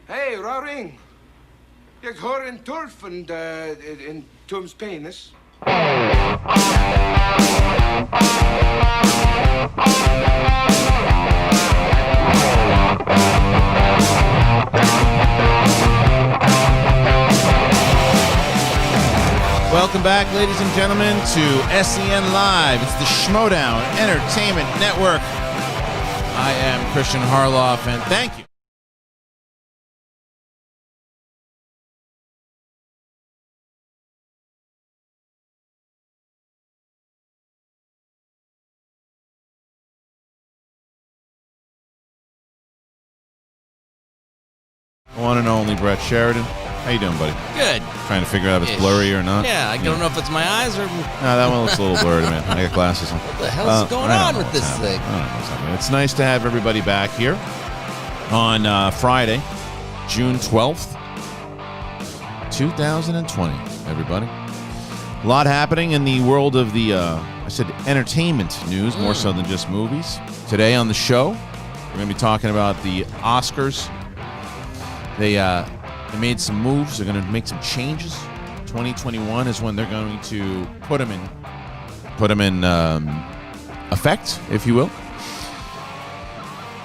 Hey, Roaring. Ik hoor in turf en in Tom's penis. Welcome back, ladies and gentlemen, to SEN Live. It's the Schmodown Entertainment Network. I am Christian Harloff, and thank you. One and only Brett Sheridan. How you doing, buddy? Good. Trying to figure out if it's blurry or not? Yeah, I don't know if it's my eyes or... No, that one looks a little blurry, man. I got glasses on. What the hell's going on with this thing? I don't know what's happening. It's nice to have everybody back here on Friday, June 12th, 2020, everybody. A lot happening in the world of the, entertainment news, more so than just movies. Today on the show, we're going to be talking about the Oscars. They made some moves. They're going to make some changes. 2021 is when they're going to put them in effect, if you will.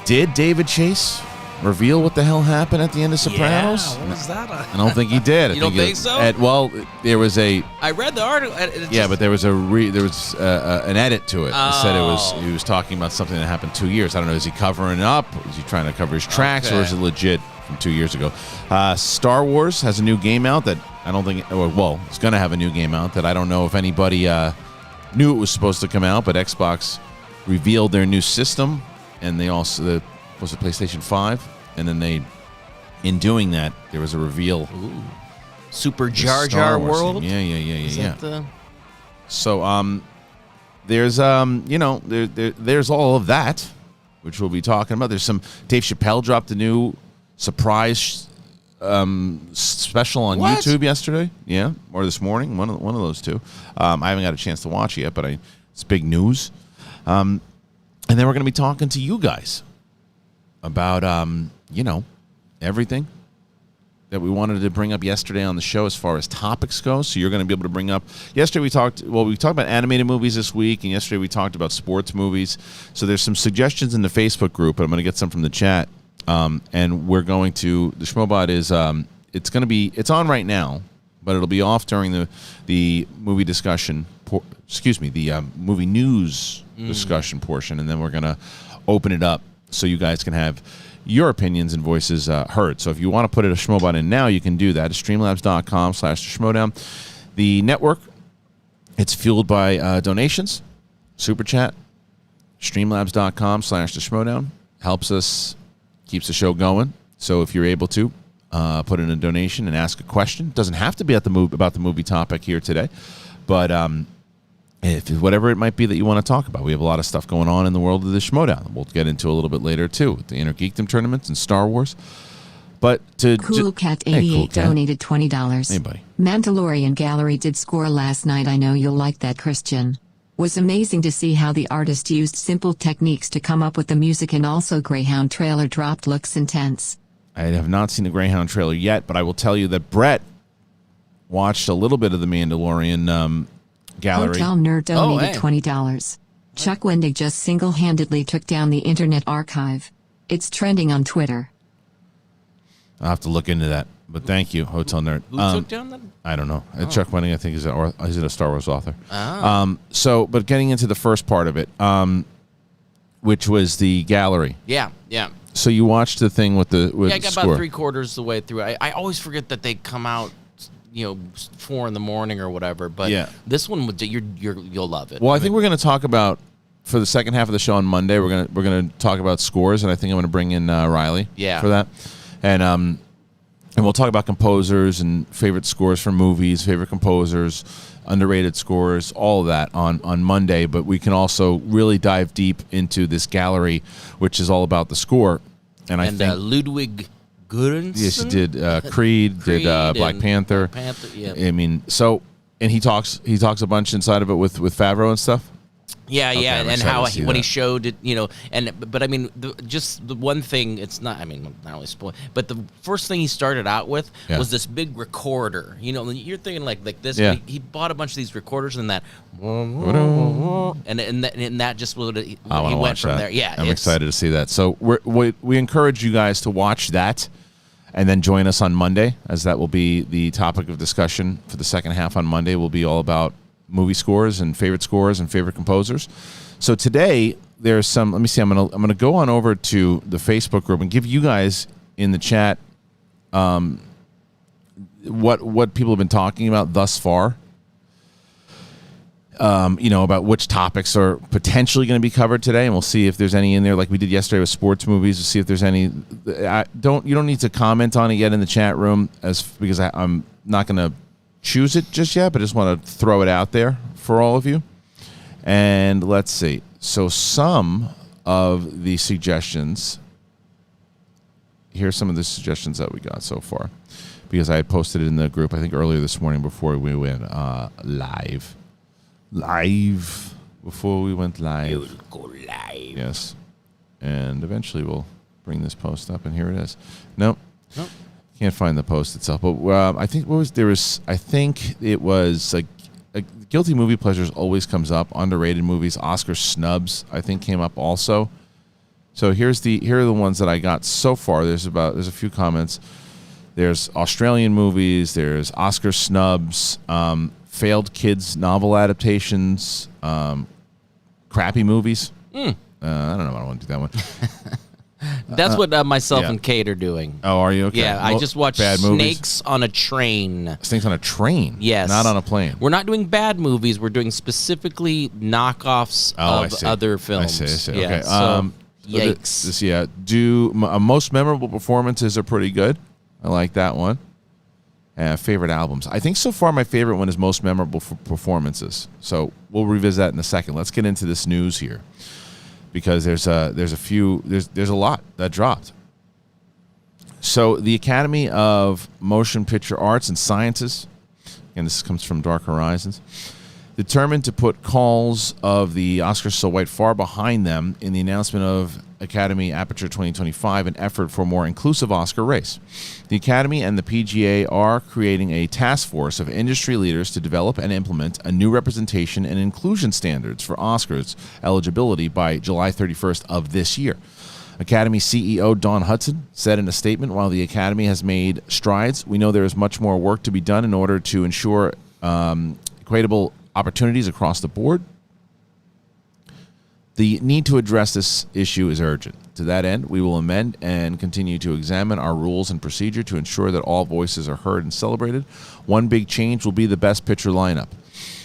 Did David Chase reveal what the hell happened at the end of Sopranos? Yeah, what was that? I don't think he did. You don't think so? There was a. I read the article. But there was an edit to it. It said he was talking about something that happened 2 years. I don't know. Is he covering it up? Is he trying to cover his tracks, or is it legit from 2 years ago? Star Wars has a new game out that I don't think. It's going to have a new game out that I don't know if anybody knew it was supposed to come out, but Xbox revealed their new system, and they also was it PlayStation 5, and then in doing that, there was a reveal. Ooh. Super Jar Jar World. Yeah. So there's there's all of that, which we'll be talking about. There's some Dave Chappelle dropped a new surprise special on YouTube yesterday, or this morning, one of those two. I haven't got a chance to watch it yet, but it's big news. And then we're going to be talking to you guys about everything that we wanted to bring up yesterday on the show as far as topics go. So you're going to be able to bring up. Yesterday we talked about animated movies this week, and yesterday we talked about sports movies. So there's some suggestions in the Facebook group, and I'm going to get some from the chat. And we're going to, the Schmobot is, it's on right now, but it'll be off during the movie discussion, the movie news discussion portion, and then we're going to open it up so you guys can have your opinions and voices heard. So if you want to put a Schmobot in now, you can do that. It's streamlabs.com/Schmodown. The network, it's fueled by donations, super chat, streamlabs.com/Schmodown. Helps us, keeps the show going. So if you're able to put in a donation and ask a question, it doesn't have to be about the movie topic here today, but if whatever it might be that you want to talk about. We have a lot of stuff going on in the world of the Schmodown. We'll get into a little bit later too, with the Inner Geekdom tournaments and Star Wars. But Cool Cat 88 donated $20. Hey, buddy. Mandalorian Gallery did score last night. I know you'll like that, Christian. Was amazing to see how the artist used simple techniques to come up with the music, and also Greyhound trailer dropped, looks intense. I have not seen the Greyhound trailer yet, but I will tell you that Brett watched a little bit of the Mandalorian Gallery. Hotel Nerd donated $20. Chuck Wendig just single-handedly took down the Internet Archive. It's trending on Twitter. I'll have to look into that, but thank you, Hotel Nerd. Who took down that? I don't know. Chuck Wendig, I think, is a Star Wars author. But getting into the first part of it, which was the gallery. Yeah. So you watched the thing with the I got about 3/4 the way through. I always forget that they come out 4 in the morning or whatever, but this one you'll love it. Well, I think we're going to talk about, for the second half of the show on Monday, we're going to talk about scores, and I think I'm going to bring in Riley for that, and we'll talk about composers and favorite scores for movies, favorite composers, underrated scores, all of that on Monday. But we can also really dive deep into this gallery, which is all about the score, and I think Ludwig Göransson? Yes, he did Creed did Black Panther. Yeah. I mean, and he talks a bunch inside of it with Favreau and stuff. Yeah, Okay, yeah, I'm and excited how to see when he that. showed it, but I mean, just the one thing, it's not, I mean, not only spoil, but the first thing he started out with was this big recorder. You're thinking like this, Yeah. but he bought a bunch of these recorders and that, and that just would he went from there. Yeah, I'm excited to see that. So we encourage you guys to watch that, and then join us on Monday, as that will be the topic of discussion for the second half on Monday. Will be all about movie scores and favorite composers. So today there's some. Let me see. I'm gonna go on over to the Facebook group and give you guys in the chat what people have been talking about thus far. About which topics are potentially going to be covered today, and we'll see if there's any in there, like we did yesterday with sports movies. We'll see if there's any. You don't need to comment on it yet in the chat room, because I'm not going to choose it just yet, but I just want to throw it out there for all of you. And let's see. So some of the suggestions. Here's some of the suggestions that we got so far, because I had posted it in the group, I think, earlier this morning before we went live. Before we went live. You'll go live. Yes. And eventually we'll bring this post up, and here it is. Nope. Can't find the post itself. But I think it was like Guilty Movie Pleasures always comes up. Underrated movies, Oscar snubs, I think, came up also. So here are the ones that I got so far. There's a few comments. There's Australian movies. There's Oscar snubs. Failed kids novel adaptations, crappy movies. I don't know if I want to do that one. That's what myself and Kate are doing. Oh, are you? Okay. Yeah, I just watched Snakes on a Train. Snakes on a Train? Yes. Not on a plane. We're not doing bad movies. We're doing specifically knockoffs of other films. I see. Yeah, Okay. so, yikes. Most memorable performances are pretty good. I like that one. Favorite albums. I think so far my favorite one is most memorable for performances. So we'll revisit that in a second. Let's get into this news here, because there's a lot that dropped. So the Academy of Motion Picture Arts and Sciences, and this comes from Dark Horizons, determined to put calls of the Oscars So White far behind them in the announcement of Academy Aperture 2025, an effort for a more inclusive Oscar race. The Academy and the PGA are creating a task force of industry leaders to develop and implement a new representation and inclusion standards for Oscars eligibility by July 31st of this year. Academy CEO Dawn Hudson said in a statement, "While the Academy has made strides, we know there is much more work to be done in order to ensure equitable opportunities across the board. The need to address this issue is urgent. To that end, we will amend and continue to examine our rules and procedure to ensure that all voices are heard and celebrated. One big change will be the Best Picture lineup.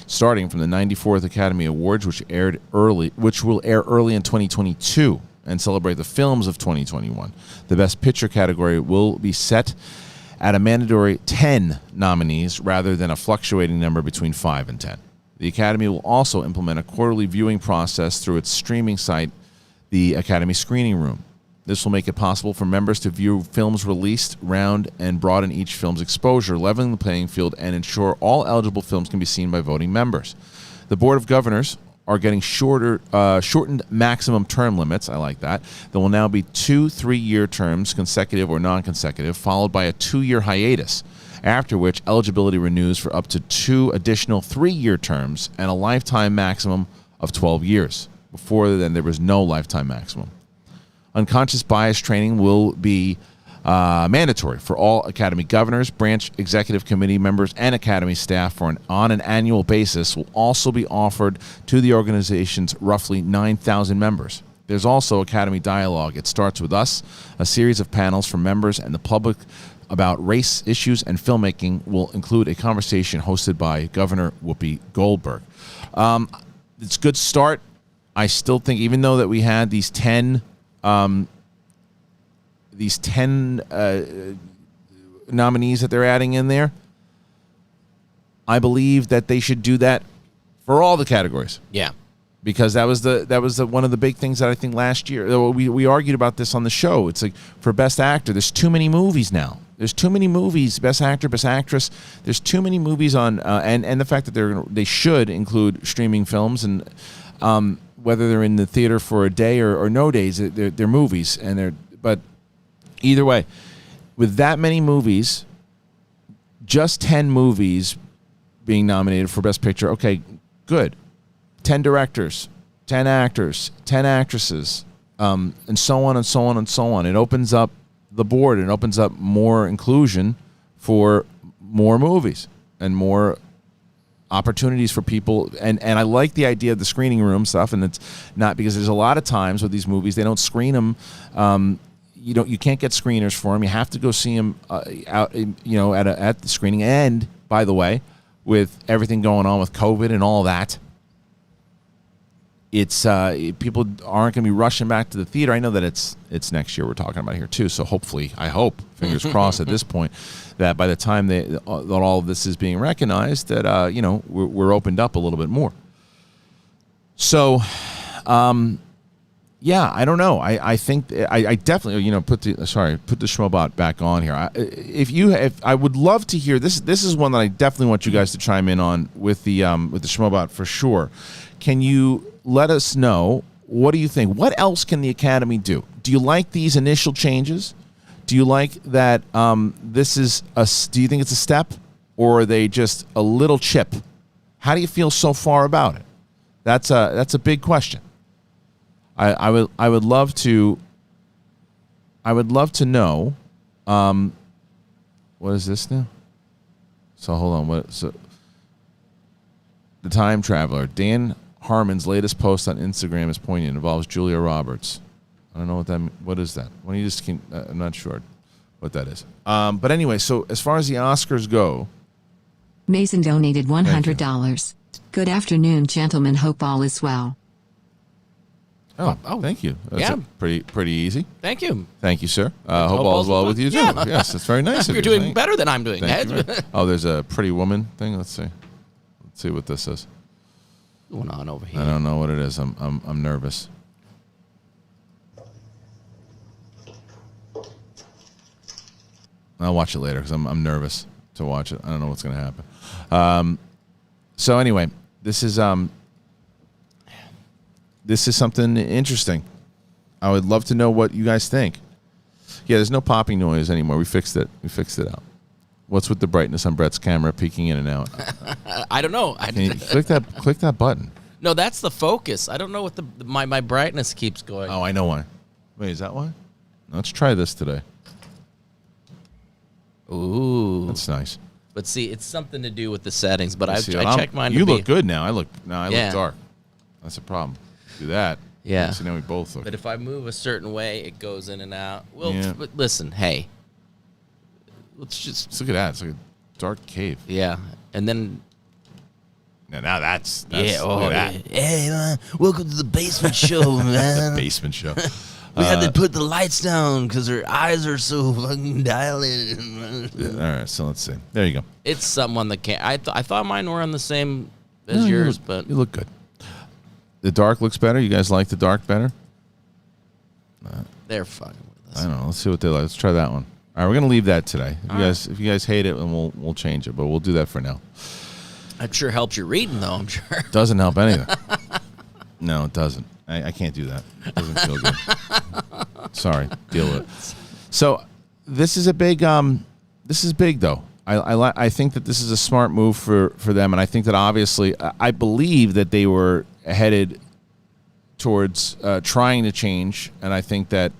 Starting from the 94th Academy Awards, which will air early in 2022 and celebrate the films of 2021. The Best Picture category will be set at a mandatory 10 nominees rather than a fluctuating number between 5 and 10. The Academy will also implement a quarterly viewing process through its streaming site, the Academy Screening Room. This will make it possible for members to view films released, round, and broaden each film's exposure, leveling the playing field, and ensure all eligible films can be seen by voting members. The Board of Governors are getting shortened maximum term limits. I like that. There will now be 2 3-year terms, consecutive or non-consecutive, followed by a 2-year hiatus, after which eligibility renews for up to 2 additional 3-year terms and a lifetime maximum of 12 years. Before then, there was no lifetime maximum. Unconscious bias training will be mandatory for all Academy governors, branch executive committee members, and Academy staff on an annual basis. Will also be offered to the organization's roughly 9,000 members. There's also Academy Dialogue. It starts with us, a series of panels for members and the public about race issues and filmmaking will include a conversation hosted by Governor Whoopi Goldberg. It's a good start. I still think, even though that we had these 10 nominees that they're adding in there, I believe that they should do that for all the categories. Yeah. Because that was one of the big things that I think last year we argued about this on the show. It's like, for Best Actor, there's too many movies now. There's too many movies, Best Actor, Best Actress. There's too many movies on, and the fact that they should include streaming films, and whether they're in the theater for a day or no days, they're movies, but either way, with that many movies, just 10 movies being nominated for Best Picture. Okay, good. 10 directors, 10 actors, 10 actresses, and so on and so on and so on. It opens up the board and opens up more inclusion for more movies and more opportunities for people. And I like the idea of the screening room stuff, and it's not because there's a lot of times with these movies they don't screen them. You can't get screeners for them. You have to go see them out, at the screening. And by the way, with everything going on with COVID and all that, it's people aren't going to be rushing back to the theater. I know that it's next year we're talking about here too. So hopefully, I hope, fingers crossed at this point, that by the time that all of this is being recognized, that we're opened up a little bit more. So, yeah, I don't know. I think I definitely put the Schmobot back on here. If I would love to hear this. This is one that I definitely want you guys to chime in on with the Schmobot for sure. Can you let us know, what do you think? What else can the Academy do? Do you like these initial changes? Do you like that do you think it's a step, or are they just a little chip? How do you feel so far about it? That's a big question. I would love to know what is this now? So hold on, the time traveler, Dan Harmon's latest post on Instagram is poignant. It involves Julia Roberts. I don't know what is that? When you just came, I'm not sure what that is. But anyway, so as far as the Oscars go, Mason donated $100. Good afternoon, gentlemen. Hope all is well. Oh, thank you. That's pretty easy. Thank you. Thank you, sir. Hope all is well with you too. Yeah. Yes, it's very nice of you. You're doing better than I'm doing. There's a Pretty Woman thing. Let's see what this is. What's going on over here? I don't know what it is. I'm nervous. I'll watch it later because I'm nervous to watch it. I don't know what's going to happen. So anyway, this is something interesting. I would love to know what you guys think. Yeah, there's no popping noise anymore. We fixed it. Out. What's with the brightness on Brett's camera peeking in and out? I don't know. Can you click that button. No, that's the focus. I don't know what my brightness keeps going. Oh, I know why. Wait, is that why? Let's try this today. Ooh, that's nice. But see, it's something to do with the settings. But I checked mine. You look good now. I look dark. That's a problem. Do that. Yeah. So now we both look. But if I move a certain way, it goes in and out. Well, but listen, hey. Let's look at that. It's like a dark cave. Yeah. And then now that's yeah. Look at that. Hey man, welcome to the basement show, man. The basement show. We had to put the lights down because her eyes are so fucking dilated. All right, so let's see. There you go. It's someone that can't. I thought mine were on the same as yours, but you look good. The dark looks better. You guys like the dark better? They're fucking with us. I don't know. Let's see what they like. Let's try that one. All right, we're gonna leave that today. If you guys hate it, then we'll change it, but we'll do that for now. It sure helps your reading, though. I'm sure. Doesn't help anything. No, it doesn't. I can't do that. It doesn't feel good. Sorry, deal with it. So this is a big. This is big, though. I think that this is a smart move for them, and I think that obviously I believe that they were headed towards trying to change, and I think that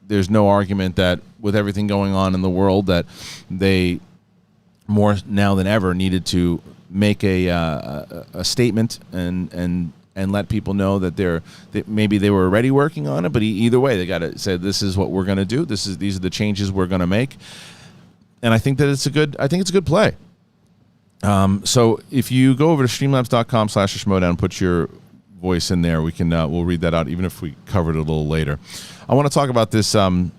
there's no argument that with everything going on in the world that they more now than ever needed to make a statement and let people know that maybe they were already working on it, but either way they got to say this is what we're going to do. These are the changes we're going to make, and I think that it's a good play. So if you go over to streamlabs.com/Schmodown and put your voice in there, we'll read that out even if we covered it a little later. I want to talk about this. The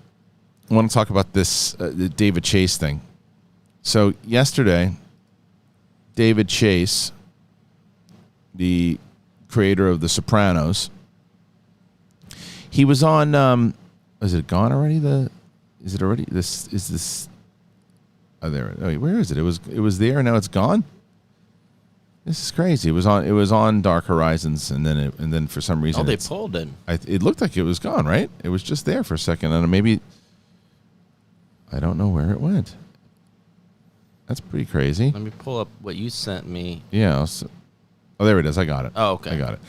David Chase thing. So yesterday, David Chase, the creator of The Sopranos, he was on. Is it gone already? Is it already? Is this Oh, there. Oh, where is it? It was there. Now it's gone. This is crazy. It was on Dark Horizons, and then for some reason they pulled it. It looked like it was gone. Right? It was just there for a second, and maybe I don't know where it went. That's pretty crazy. Let me pull up what you sent me. Yeah. Oh, there it is. I got it. Oh, okay. I got it.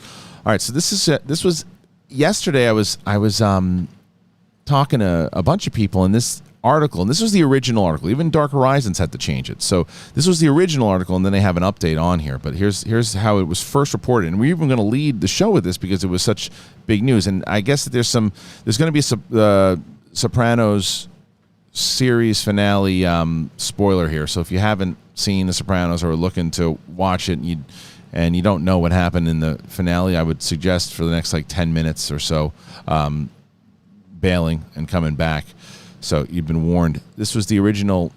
All right. So this was yesterday. I was talking to a bunch of people in this article, and this was the original article. Even Dark Horizons had to change it. So this was the original article, and then they have an update on here. But here's how it was first reported, and we're even going to lead the show with this because it was such big news. And I guess that there's going to be a Sopranos series finale spoiler here. So if you haven't seen The Sopranos or are looking to watch it, and you don't know what happened in the finale, I would suggest for the next 10 minutes or so bailing and coming back. So you've been warned. This was the original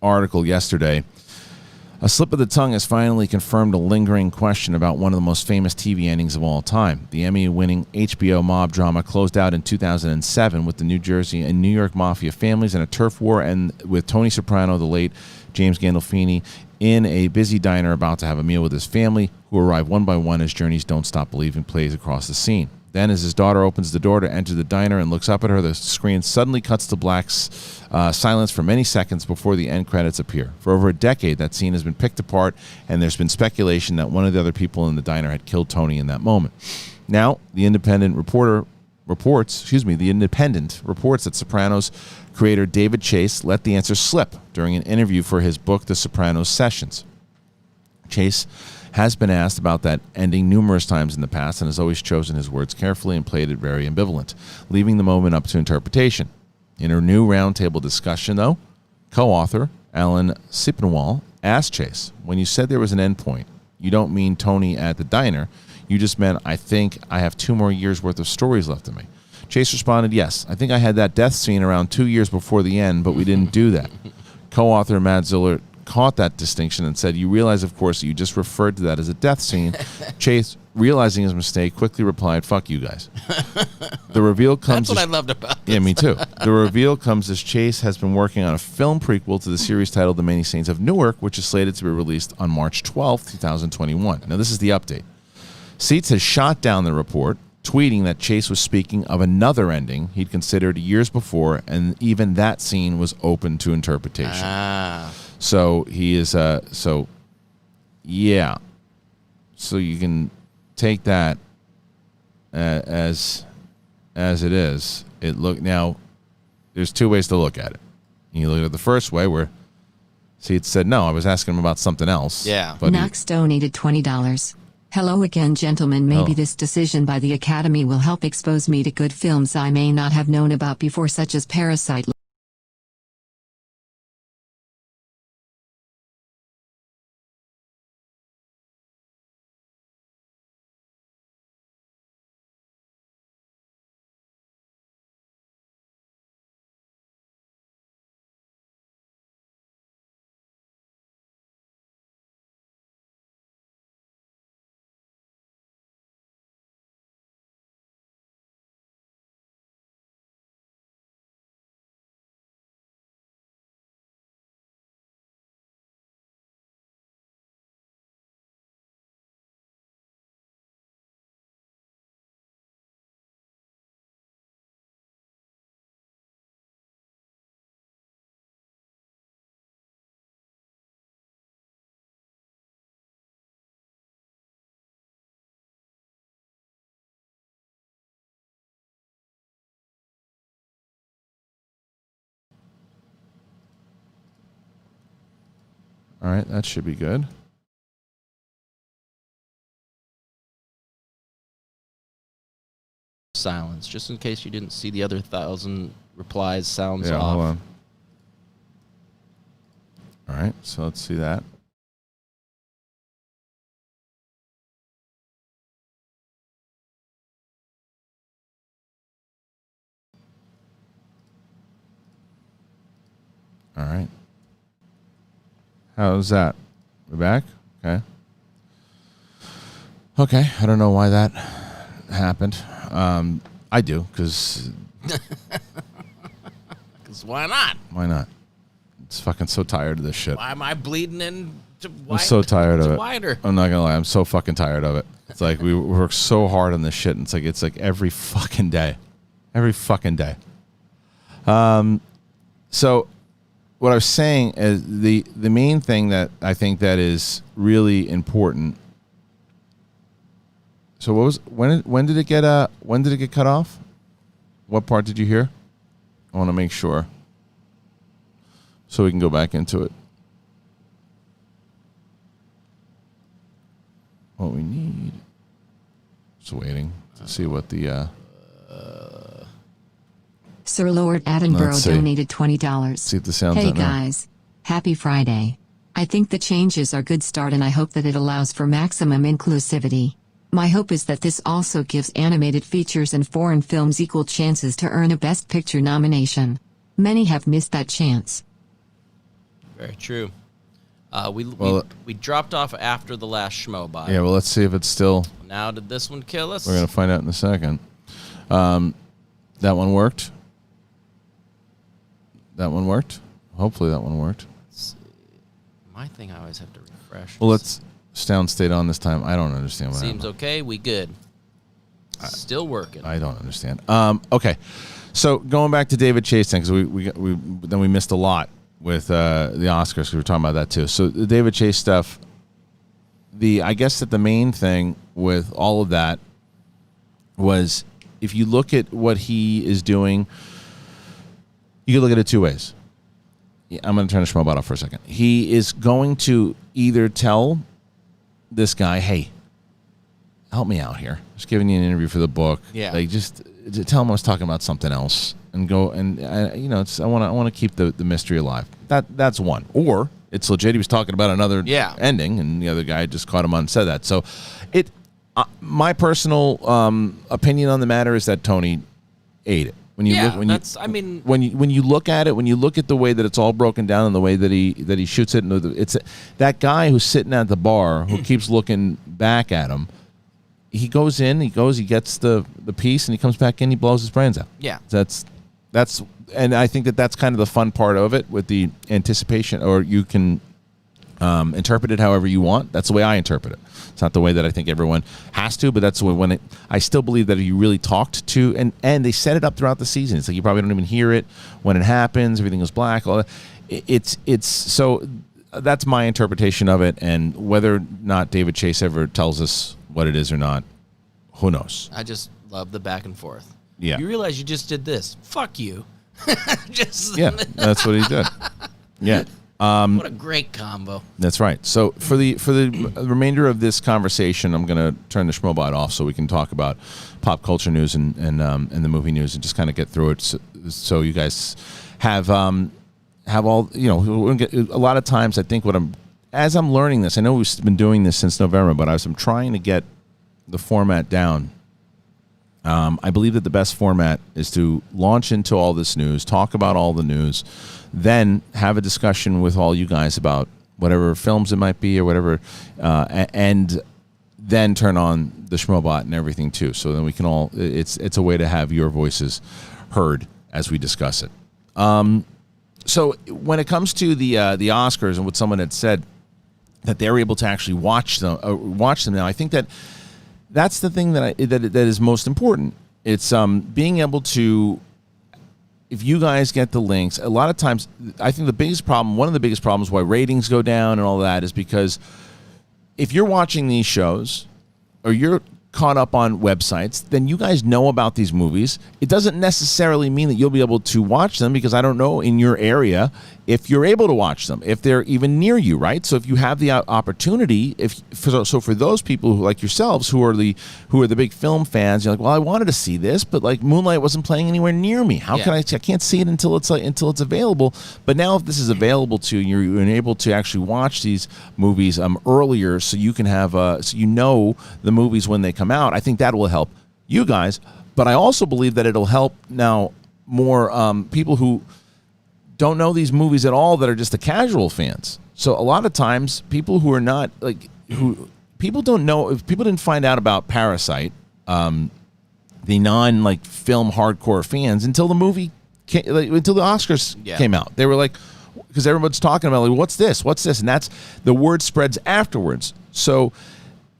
article yesterday. A slip of the tongue has finally confirmed a lingering question about one of the most famous TV endings of all time. The Emmy-winning HBO mob drama closed out in 2007 with the New Jersey and New York mafia families in a turf war, and with Tony Soprano, the late James Gandolfini, in a busy diner about to have a meal with his family, who arrive one by one as Journey's Don't Stop Believing plays across the scene. Then, as his daughter opens the door to enter the diner and looks up at her, the screen suddenly cuts to black silence for many seconds before the end credits appear. For over a decade, that scene has been picked apart, and there's been speculation that one of the other people in the diner had killed Tony in that moment. Now, the Independent reports that Sopranos creator David Chase let the answer slip during an interview for his book, The Sopranos Sessions. Chase has been asked about that ending numerous times in the past and has always chosen his words carefully and played it very ambivalent, leaving the moment up to interpretation. In her new roundtable discussion, though, co-author Alan Sippenwall asked Chase, when you said there was an end point, you don't mean Tony at the diner, you just meant, I think I have 2 more years worth of stories left in me. Chase responded, yes, I think I had that death scene around 2 years before the end, but we didn't do that. Co-author Matt Ziller caught that distinction and said, you realize, of course, that you just referred to that as a death scene. Chase, realizing his mistake, quickly replied, fuck you guys. The reveal comes... That's what I loved about this. Yeah, me too. The reveal comes as Chase has been working on a film prequel to the series titled The Many Saints of Newark, which is slated to be released on March 12, 2021. Now, this is the update. Seitz has shot down the report, tweeting that Chase was speaking of another ending he'd considered years before, and even that scene was open to interpretation. So he is, yeah. So you can take that as it is. Now, there's 2 ways to look at it. You look at it the first way where Seitz said, no, I was asking him about something else. Yeah. But Knox donated $20. Hello again, gentlemen. Maybe this decision by the Academy will help expose me to good films I may not have known about before, such as Parasite. All right, that should be good. Silence, just in case you didn't see the other 1,000 replies. Sounds Yeah, off. hold on. All right, so let's see that. All right. How's that? We're back? Okay. Okay, I don't know why that happened. I do, because... Because why not? Why not? It's fucking so tired of this shit. Why am I bleeding in? I'm so tired of it. Wider. I'm not gonna lie. I'm so fucking tired of it. It's like we work so hard on this shit, and it's like every fucking day, every fucking day. So what I was saying is the main thing that I think that is really important. So what was when did it get cut off? What part did you hear? I want to make sure so we can go back into it. What we need. Just waiting to see what the Sir Lord Adalberto donated $20. See if the sound's Hey out now. guys, happy Friday. I think the changes are a good start and I hope that it allows for maximum inclusivity. My hope is that this also gives animated features and foreign films equal chances to earn a Best Picture nomination. Many have missed that chance. Very true. We dropped off after the last schmo bot. Yeah, well, let's see if it's still. Now did this one kill us? We're gonna find out in a second. That one worked. That one worked. Hopefully, that one worked. Let's see. My thing, I always have to refresh. Well, let's sound stayed on this time. I don't understand what Seems happened. okay. We good. Still working. I don't understand. Okay, so going back to David Chase because we missed a lot with the Oscars because we were talking about that too. So the David Chase stuff. I guess that the main thing with all of that was if you look at what he is doing, you can look at it two ways. Yeah, I'm going to turn the schmo bot off for a second. He is going to either tell this guy, hey, help me out here. Just giving you an interview for the book. Yeah. Like just tell him I was talking about something else and go and I want to keep the mystery alive. That's one. Or it's legit. He was talking about another ending, and the other guy just caught him on and said that. So, my personal opinion on the matter is that Tony ate it. When you look at it, when you look at the way that it's all broken down and the way that he shoots it, and it's that guy who's sitting at the bar who keeps looking back at him. He goes in, he gets the piece, and he comes back in, he blows his brains out. Yeah, that's, and I think that's kind of the fun part of it with the anticipation, or you can interpret it however you want. That's the way I interpret it. It's not the way that I think everyone has to, but that's the way I still believe that if you really talked to, and they set it up throughout the season. It's like you probably don't even hear it when it happens. Everything goes black. All that. It's so that's my interpretation of it, and whether or not David Chase ever tells us what it is or not, who knows? I just love the back and forth. Yeah. You realize you just did this. Fuck you. Yeah, that's what he did. Yeah. What a great combo. That's right. So for the remainder of this conversation, I'm going to turn the schmobot off so we can talk about pop culture news and the movie news and just kind of get through it so you guys have all, a lot of times I think as I'm learning this, I know we've been doing this since November, but I'm trying to get the format down. I believe that the best format is to launch into all this news, talk about all the news, then have a discussion with all you guys about whatever films it might be or whatever, and then turn on the schmobot and everything too. So then we can all, it's a way to have your voices heard as we discuss it. So when it comes to the Oscars and what someone had said, that they're able to actually watch them now, I think that's the thing that is most important. It's being able to, if you guys get the links, a lot of times I think one of the biggest problems why ratings go down and all that is because if you're watching these shows or you're caught up on websites, then you guys know about these movies. It doesn't necessarily mean that you'll be able to watch them because I don't know in your area if you're able to watch them, if they're even near you, right? So if you have the opportunity, for those people like yourselves who are the big film fans, you're like, well, I wanted to see this, but like Moonlight wasn't playing anywhere near me. How can I can't see it until it's available. But now if this is available to you, you're able to actually watch these movies earlier, so you can have so you know the movies when they come out. I think that will help you guys, but I also believe that it'll help now more people who don't know these movies at all, that are just the casual fans. So a lot of times people who are not people don't know, if people didn't find out about Parasite, the non film hardcore fans until the movie until the Oscars came out. They were like, because everyone's talking about, like, what's this? And that's the word spreads afterwards. So,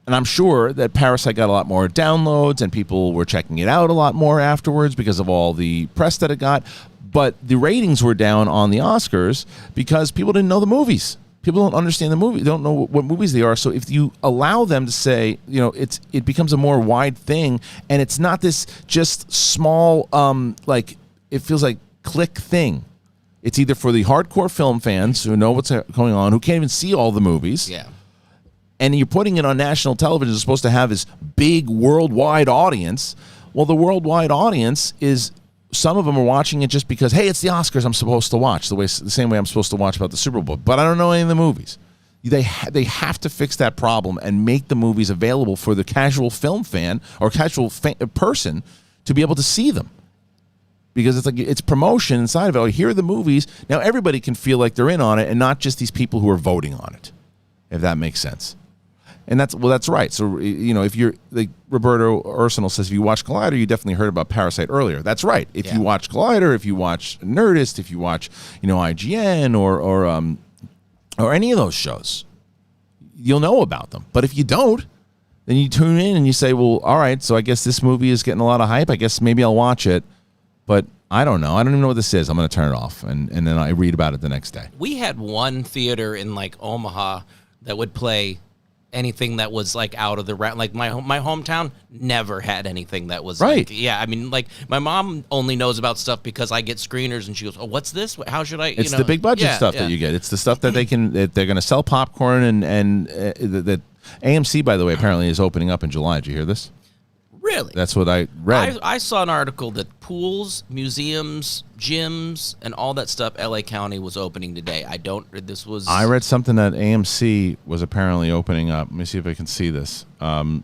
and I'm sure that Parasite got a lot more downloads and people were checking it out a lot more afterwards because of all the press that it got. But the ratings were down on the Oscars because people didn't know the movies. People don't understand the movie. They don't know what movies they are. So if you allow them to say, it becomes a more wide thing, and it's not this just small, like, it feels like click thing. It's either for the hardcore film fans who know what's going on, who can't even see all the movies. Yeah. And you're putting it on national television. It's supposed to have this big worldwide audience. Well, the worldwide audience is, some of them are watching it just because, hey, it's the Oscars, I'm supposed to watch, the same way I'm supposed to watch about the Super Bowl. But I don't know any of the movies. They have to fix that problem and make the movies available for the casual film fan or casual person to be able to see them. Because it's like, it's promotion inside of it. Oh, here are the movies. Now everybody can feel like they're in on it, and not just these people who are voting on it, if that makes sense. And that's right. So, if you're, like Roberto Arsenal says, if you watch Collider, you definitely heard about Parasite earlier. That's right. If you watch Collider, if you watch Nerdist, if you watch, IGN or any of those shows, you'll know about them. But if you don't, then you tune in and you say, well, all right, so I guess this movie is getting a lot of hype. I guess maybe I'll watch it. But I don't know. I don't even know what this is. I'm going to turn it off, and then I read about it the next day. We had one theater in, like, Omaha that would play anything that was, like, out of the round. Like, my hometown never had anything that was right. Like, my mom only knows about stuff because I get screeners, and she goes, "Oh, what's this? How should I?" It's the big budget stuff that you get. It's the stuff that they're going to sell popcorn and that AMC, by the way, apparently is opening up in July. Did you hear this? Really? That's what I read. I saw an article that pools, museums, gyms, and all that stuff, LA County was opening today. I read something that AMC was apparently opening up. Let me see if I can see this. But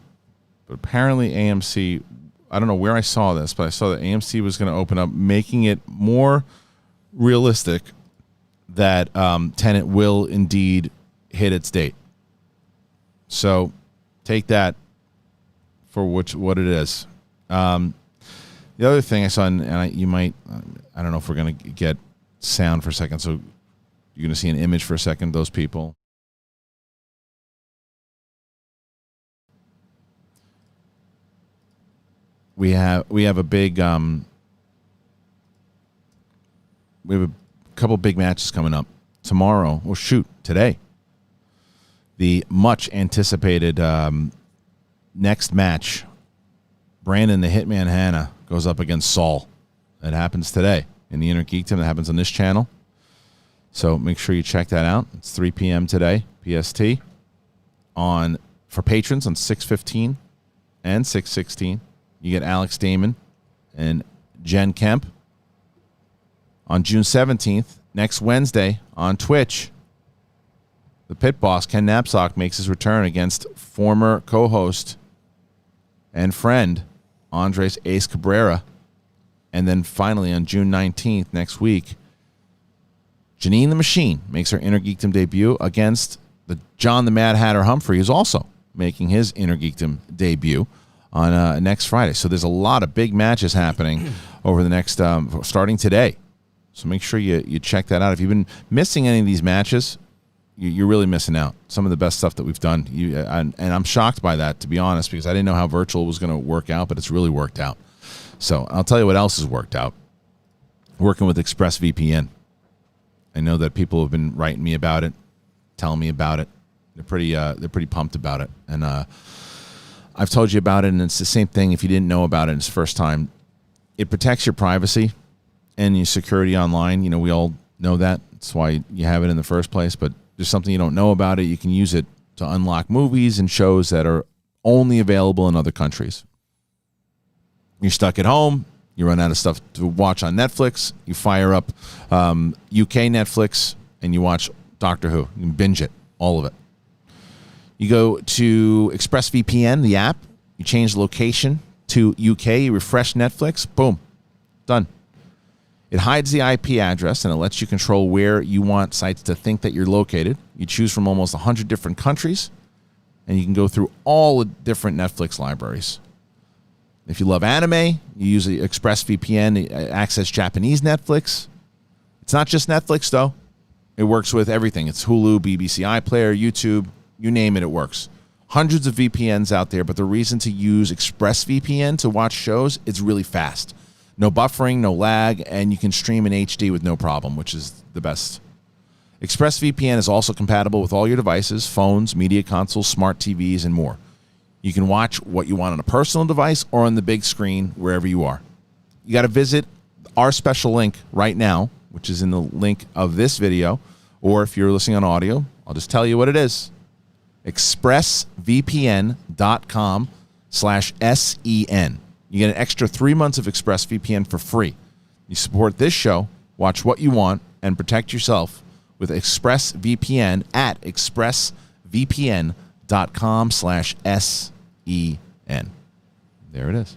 apparently AMC, I don't know where I saw this, but I saw that AMC was going to open up, making it more realistic that Tenet will indeed hit its date. So take that for what it is. The other thing I saw, and you might, I don't know if we're going to get sound for a second, so you're going to see an image for a second, those people. We have a big, we have a couple big matches coming up tomorrow. Well, today. The much anticipated next match, Brandon the Hitman Hanna goes up against Saul. That happens today in the Inner Geekdom. That happens on this channel. So make sure you check that out. It's 3 p.m. today, PST, for patrons on 6/15 and 6/16. You get Alex Damon and Jen Kemp. On June 17th, next Wednesday, on Twitch, the pit boss, Ken Knapsack, makes his return against former co-host and friend Andres Ace Cabrera. And then finally on June 19th, next week, Janine the Machine makes her Inner Geekdom debut against John the Mad Hatter Humphrey, who's also making his Inner Geekdom debut on next Friday. So there's a lot of big matches happening over the next, starting today. So make sure you check that out. If you've been missing any of these matches, you're really missing out. Some of the best stuff that we've done. And I'm shocked by that, to be honest, because I didn't know how virtual was going to work out, but it's really worked out. So I'll tell you what else has worked out. Working with ExpressVPN. I know that people have been writing me about it, telling me about it. They're pretty pumped about it. And I've told you about it, and it's the same thing if you didn't know about it it's the first time. It protects your privacy and your security online. We all know that. That's why you have it in the first place, but there's something you don't know about it, you can use it to unlock movies and shows that are only available in other countries. You're stuck at home, you run out of stuff to watch on Netflix, you fire up UK Netflix, and you watch Doctor Who. You can binge it, all of it. You go to ExpressVPN, the app, you change the location to UK, you refresh Netflix, boom, done. It hides the IP address, and it lets you control where you want sites to think that you're located. You choose from almost 100 different countries, and you can go through all the different Netflix libraries. If you love anime, you use the ExpressVPN to access Japanese Netflix. It's not just Netflix, though. It works with everything. It's Hulu, BBC iPlayer, YouTube, you name it, it works. Hundreds of VPNs out there, but the reason to use ExpressVPN to watch shows, it's really fast. No buffering, no lag, and you can stream in HD with no problem, which is the best. ExpressVPN is also compatible with all your devices, phones, media consoles, smart TVs, and more. You can watch what you want on a personal device or on the big screen, wherever you are. You got to visit our special link right now, which is in the link of this video, or if you're listening on audio, I'll just tell you what it is. expressvpn.com/SEN. You get an extra 3 months of ExpressVPN for free. You support this show, watch what you want, and protect yourself with ExpressVPN at expressvpn.com/SEN. There it is.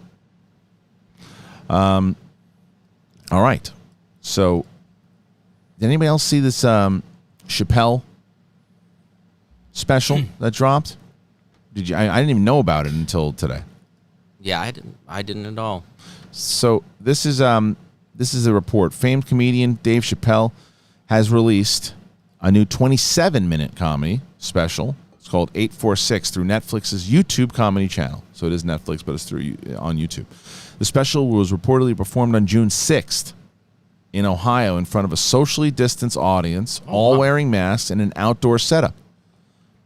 All right. So, did anybody else see this Chappelle special that dropped? Did you? I didn't even know about it until today. Yeah, I didn't at all. So this is a report. Famed comedian Dave Chappelle has released a new 27-minute comedy special. It's called 846 through Netflix's YouTube comedy channel. So it is Netflix, but it's on YouTube. The special was reportedly performed on June 6th in Ohio in front of a socially distanced audience, all wearing masks in an outdoor setup.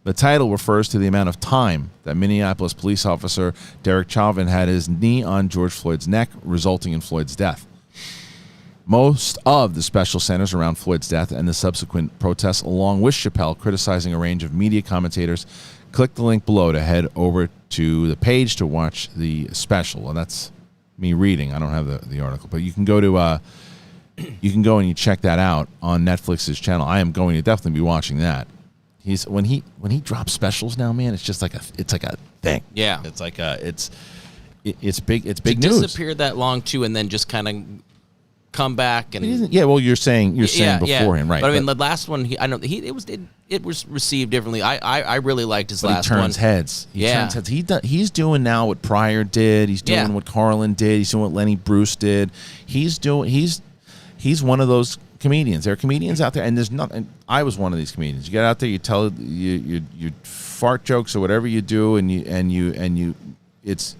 The title refers to the amount of time that Minneapolis police officer Derek Chauvin had his knee on George Floyd's neck, resulting in Floyd's death. Most of the special centers around Floyd's death and the subsequent protests, along with Chappelle criticizing a range of media commentators. Click the link below to head over to the page to watch the special. Well, that's me reading. I don't have the article, but you can go to you can go and you check that out on Netflix's channel. I am going to definitely be watching that. When he drops specials now, man, it's just like a thing. Yeah, it's like it's big. It's big to news. Disappear that long too, and then just kind of come back and yeah. Well, you're saying beforehand, right? But I mean, the last one, it was received differently. I really liked his last one. He turns heads. He's doing now what Pryor did. He's doing what Carlin did. He's doing what Lenny Bruce did. He's one of those comedians. There are comedians out there, and there's not. And I was one of these comedians. You get out there, you tell you fart jokes or whatever you do, and you. It's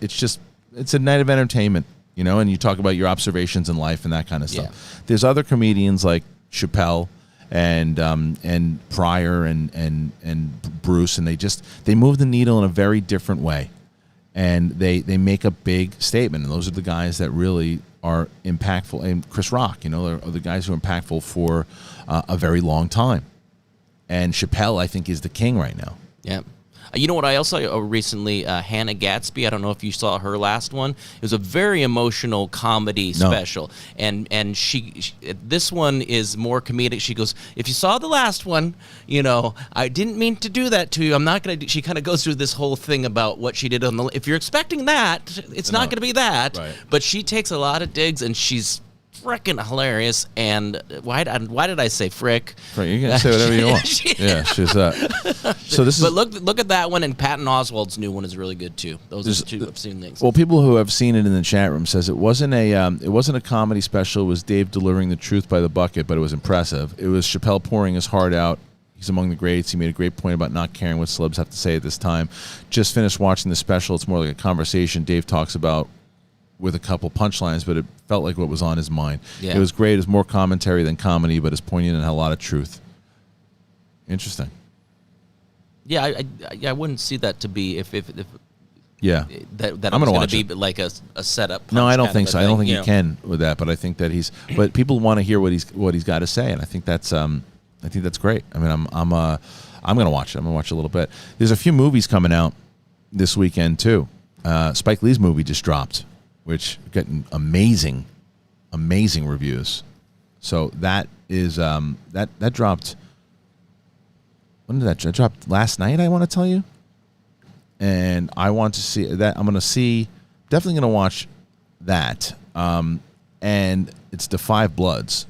a night of entertainment, you know. And you talk about your observations in life and that kind of stuff. Yeah. There's other comedians like Chappelle and Pryor and Bruce, and they move the needle in a very different way, and they make a big statement. And those are the guys that really are impactful. And Chris Rock, you know, are the guys who are impactful for a very long time. And Chappelle, I think, is the king right now. Yeah. You know what I also recently, Hannah Gatsby, I don't know if you saw her last one. It was a very emotional comedy special. And she this one is more comedic. She goes, if you saw the last one, you know, I didn't mean to do that to you. I'm not going to. She kind of goes through this whole thing about what she did on the. If you're expecting that, it's not going to be that. Right. But she takes a lot of digs, and she's frickin' hilarious. And why did I say frick? Right, you can say whatever you want. Yeah, she's so this is. But look at that one, and Patton Oswalt's new one is really good too. Those are the two I've seen things. Well, people who have seen it in the chat room says it wasn't a comedy special. It was Dave delivering the truth by the bucket, but it was impressive. It was Chappelle pouring his heart out. He's among the greats. He made a great point about not caring what celebs have to say at this time. Just finished watching the special. It's more like a conversation. Dave talks about with a couple punchlines, but it felt like what was on his mind. Yeah. It was great. It was more commentary than comedy, but it's poignant and had a lot of truth. Interesting. Yeah, I wouldn't see that to be if yeah that I'm going to be like a setup. No, I don't think so. I don't think you can with that, but I think that but people want to hear what he's got to say, and I think that's great. I mean, I'm going to watch it. I'm going to watch a little bit. There's a few movies coming out this weekend too. Spike Lee's movie just dropped, which getting amazing reviews. So that is that dropped. When did that drop? It dropped last night, I want to tell you. And I want to see that. I'm going to see. Definitely going to watch that. And it's The Five Bloods.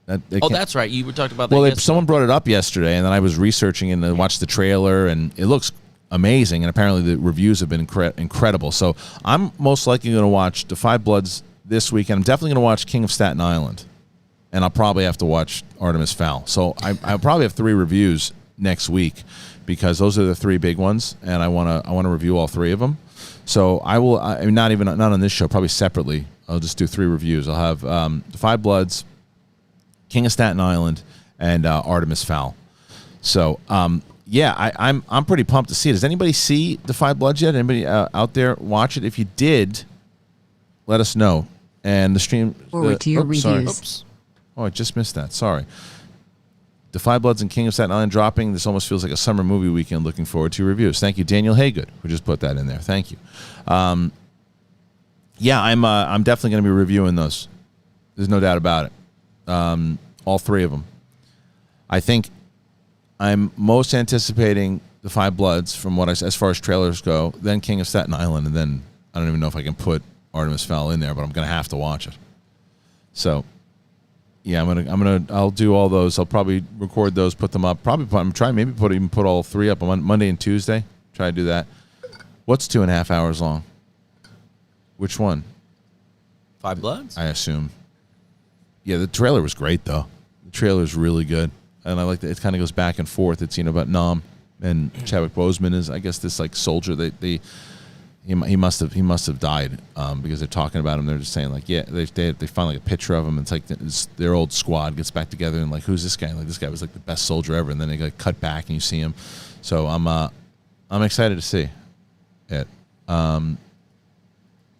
That's right. You were talking about that. Well, someone brought it up yesterday, and then I was researching and I watched the trailer, and it looks amazing, and apparently the reviews have been incredible. So I'm most likely going to watch The Five Bloods this weekend. I'm definitely going to watch King of Staten Island. and I'll probably have to watch Artemis Fowl. So I'll probably have 3 reviews next week because those are the 3 big ones, and I want to review all 3 of them. So I will. I mean, not on this show. Probably separately. I'll just do 3 reviews. I'll have The Five Bloods, King of Staten Island, and Artemis Fowl. So yeah, I'm pretty pumped to see it. Does anybody see The Five Bloods yet? Anybody out there watch it? If you did, let us know. And the stream. Forward to your reviews. Sorry. Oops. Oh, I just missed that. Sorry. The Five Bloods and King of Staten Island dropping. This almost feels like a summer movie weekend. Looking forward to your reviews. Thank you, Daniel Haygood, who just put that in there. Thank you. Yeah, I'm definitely going to be reviewing those. There's no doubt about it. All 3 of them. I think I'm most anticipating The Five Bloods from as far as trailers go. Then King of Staten Island, and then I don't even know if I can put Artemis Fowl in there, but I'm going to have to watch it. So. Yeah, I'll do all those. I'll probably record those, put them up. I'm trying maybe put all 3 up on Monday and Tuesday. Try to do that. What's 2.5 hours long? Which one? Five Bloods? I assume. Yeah, the trailer was great though. The trailer is really good, and I like that. It kind of goes back and forth. It's about Nam and Chadwick Boseman is, I guess, this like soldier. He must have died because they're talking about him. They're just saying like, yeah, they find like a picture of him. It's like their old squad gets back together and like, who's this guy? Like, this guy was like the best soldier ever. And then they got cut back and you see him. So I'm excited to see it.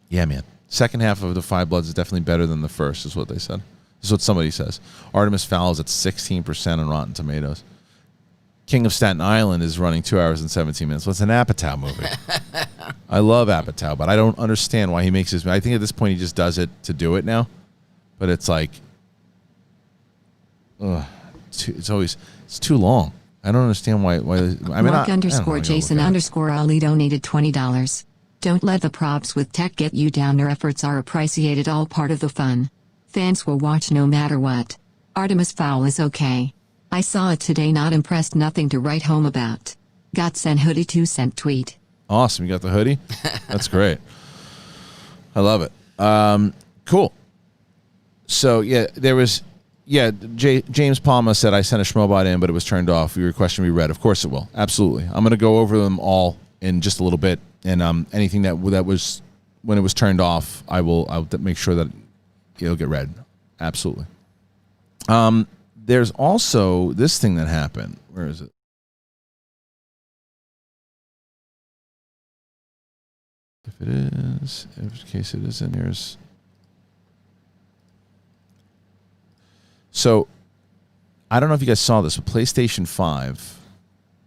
Yeah, man. Second half of The Five Bloods is definitely better than the first, is what they said. This is what somebody says. Artemis Fowl is at 16% on Rotten Tomatoes. King of Staten Island is running 2 hours and 17 minutes. Well, it's an Apatow movie. I love Apatow, but I don't understand why he makes this. I think at this point he just does it to do it now. But it's like, it's too long. I don't understand why. Mark _ Jason _ Ali donated $20. Don't let the props with tech get you down. Their efforts are appreciated, all part of the fun. Fans will watch no matter what. Artemis Fowl is okay. I saw it today, not impressed, nothing to write home about. Got sent hoodie 2-cent tweet. Awesome. You got the hoodie? That's great. I love it. Cool. So, yeah, there was, James Palma said, I sent a Schmobot in, but it was turned off. Your question will be read. Of course it will. Absolutely. I'm going to go over them all in just a little bit. And anything that was, when it was turned off, I'll make sure that it'll get read. Absolutely. There's also this thing that happened. Where is it? If it is, in case it isn't, here's. So, I don't know if you guys saw this, but PlayStation 5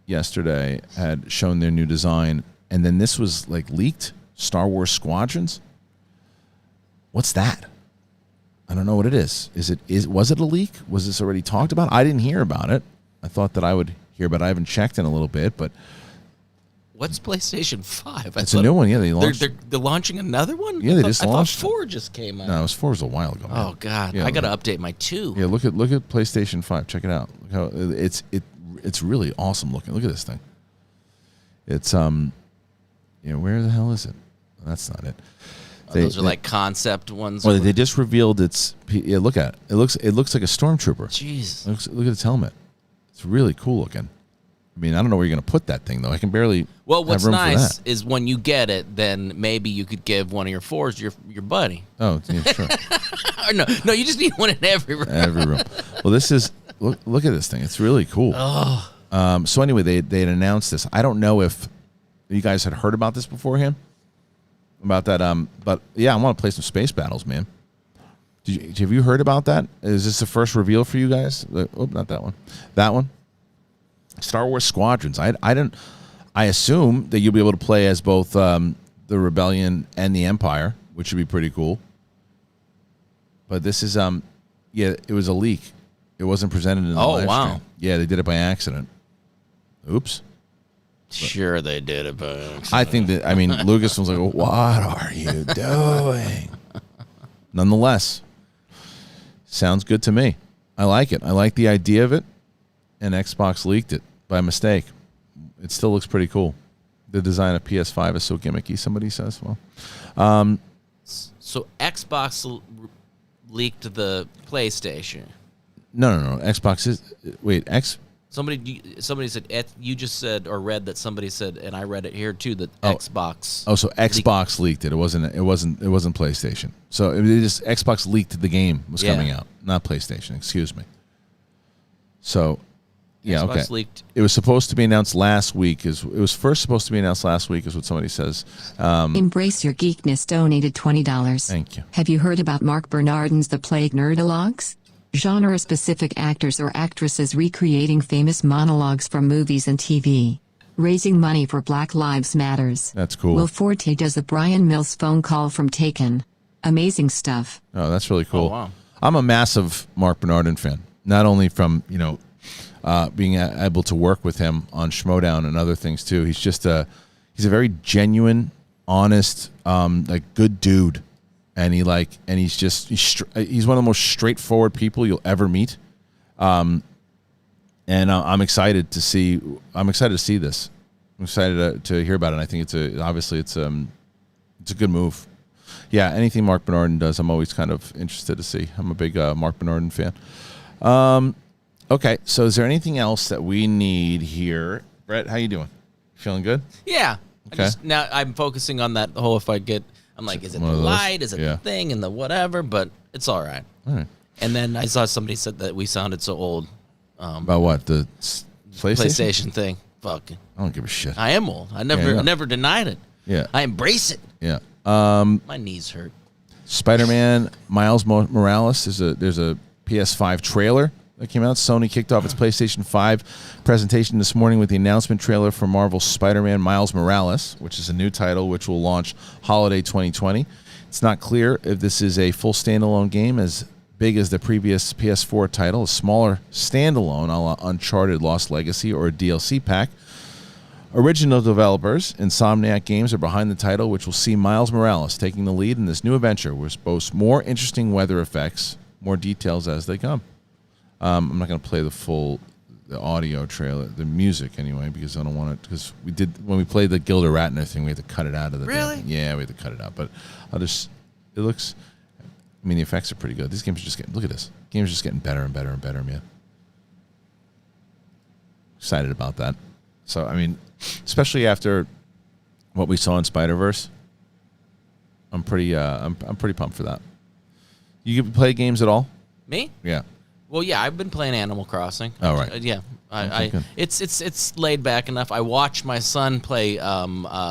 yesterday had shown their new design, and then this was like leaked. Star Wars Squadrons. What's that? I don't know what it is. Was it a leak? Was this already talked about? I didn't hear about it. I thought that I would hear, but I haven't checked in a little bit. But what's PlayStation 5? It's a new one. Yeah, they're launching another one. Yeah, they just launched. I thought 4 just came out. No, 4 was a while ago. Man. Oh God, yeah, I got to update my 2. Yeah, look at PlayStation 5. Check it out. Look how it's really awesome looking. Look at this thing. It's where the hell is it? That's not it. Those are like concept ones. Well, they just revealed its. Yeah, look at it. It looks like a stormtrooper. Jeez. Look at its helmet. It's really cool looking. I mean, I don't know where you're going to put that thing though. I can barely. Well, what's nice is when you get it, then maybe you could give one of your 4s your buddy. Oh, yeah, sure. no, you just need one in every room. Every room. Well, this is look at this thing. It's really cool. Oh. So anyway, they had announced this. I don't know if you guys had heard about this beforehand. About that, but yeah, I want to play some space battles, man. Have you heard about that? Is this the first reveal for you guys? Not that one. That one. Star Wars Squadrons. I assume that you'll be able to play as both the Rebellion and the Empire, which would be pretty cool. But this is it was a leak. It wasn't presented in the live stream. Yeah, they did it by accident. Oops. Sure, they did it, but I think that. I mean, Lucas was like, "What are you doing?" Nonetheless, sounds good to me. I like it. I like the idea of it. And Xbox leaked it by mistake. It still looks pretty cool. The design of PS5 is so gimmicky. Somebody says, "Well." So Xbox leaked the PlayStation. No. Xbox is Somebody said you just said or read that somebody said, and I read it here too, that Xbox. Oh, so Xbox leaked it. It wasn't PlayStation. So it just Xbox leaked the game was coming out, not PlayStation. Excuse me. So, yeah, Xbox okay. Leaked. It was supposed to be announced last week. It was first supposed to be announced last week, is what somebody says. Embrace Your Geekness donated $20. Thank you. Have you heard about Mark Bernardin's The Plague Nerdalogues? Genre-specific actors or actresses recreating famous monologues from movies and TV. Raising money for Black Lives Matters. That's cool. Will Forte does a Brian Mills phone call from Taken. Amazing stuff. Oh, that's really cool. Oh, wow. I'm a massive Mark Bernardin fan. Not only from, being able to work with him on Schmodown and other things too. He's just he's a very genuine, honest, good dude. And he's one of the most straightforward people you'll ever meet. And I'm excited to see this. I'm excited to hear about it. And I think it's a good move. Yeah, anything Mark Bernardin does, I'm always kind of interested to see. I'm a big Mark Bernardin fan. Okay, so is there anything else that we need here? Brett, how you doing? Feeling good? Yeah. Okay. Now I'm focusing on that whole, I'm like, is it the light? Is it the thing and the whatever? But it's all right. All right. And then I saw somebody said that we sounded so old. About what? The PlayStation thing. Fuck. I don't give a shit. I am old. I never denied it. Yeah. I embrace it. Yeah. My knees hurt. Spider-Man Miles Morales. There's a PS5 trailer that came out. Sony kicked off its PlayStation 5 presentation this morning with the announcement trailer for Marvel's Spider-Man Miles Morales, which is a new title which will launch holiday 2020. It's not clear if this is a full standalone game as big as the previous PS4 title, a smaller standalone a la Uncharted Lost Legacy, or a DLC pack. Original developers, Insomniac Games, are behind the title, which will see Miles Morales taking the lead in this new adventure, which boasts more interesting weather effects, more details as they come. I'm not going to play the audio trailer, the music anyway, because I don't want it, because when we played the Gilda Radner thing, we had to cut it out of the Really? Yeah, we had to cut it out, but the effects are pretty good. These games are just look at this. Games are just getting better and better and better, man. Excited about that. So, especially after what we saw in Spider-Verse, I'm pretty pumped for that. You play games at all? Me? Yeah. Well, yeah, I've been playing Animal Crossing. Oh, right. Yeah. It's laid back enough. I watched my son play Legend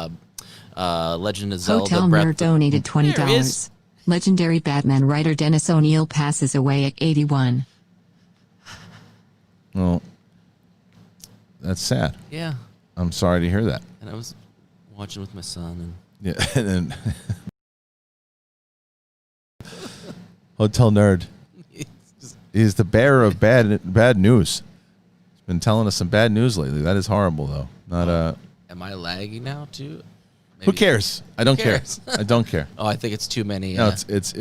of Zelda. Hotel Nerd donated There it $20. is. Legendary Batman writer Dennis O'Neil passes away at 81. Well, that's sad. Yeah. I'm sorry to hear that. And I was watching with my son. Yeah, and then Hotel Nerd. He's the bearer of bad news. He's been telling us some bad news lately. That is horrible, though. Am I lagging now too? Who cares? I don't care. I don't care. Oh, I think it's too many. No, it's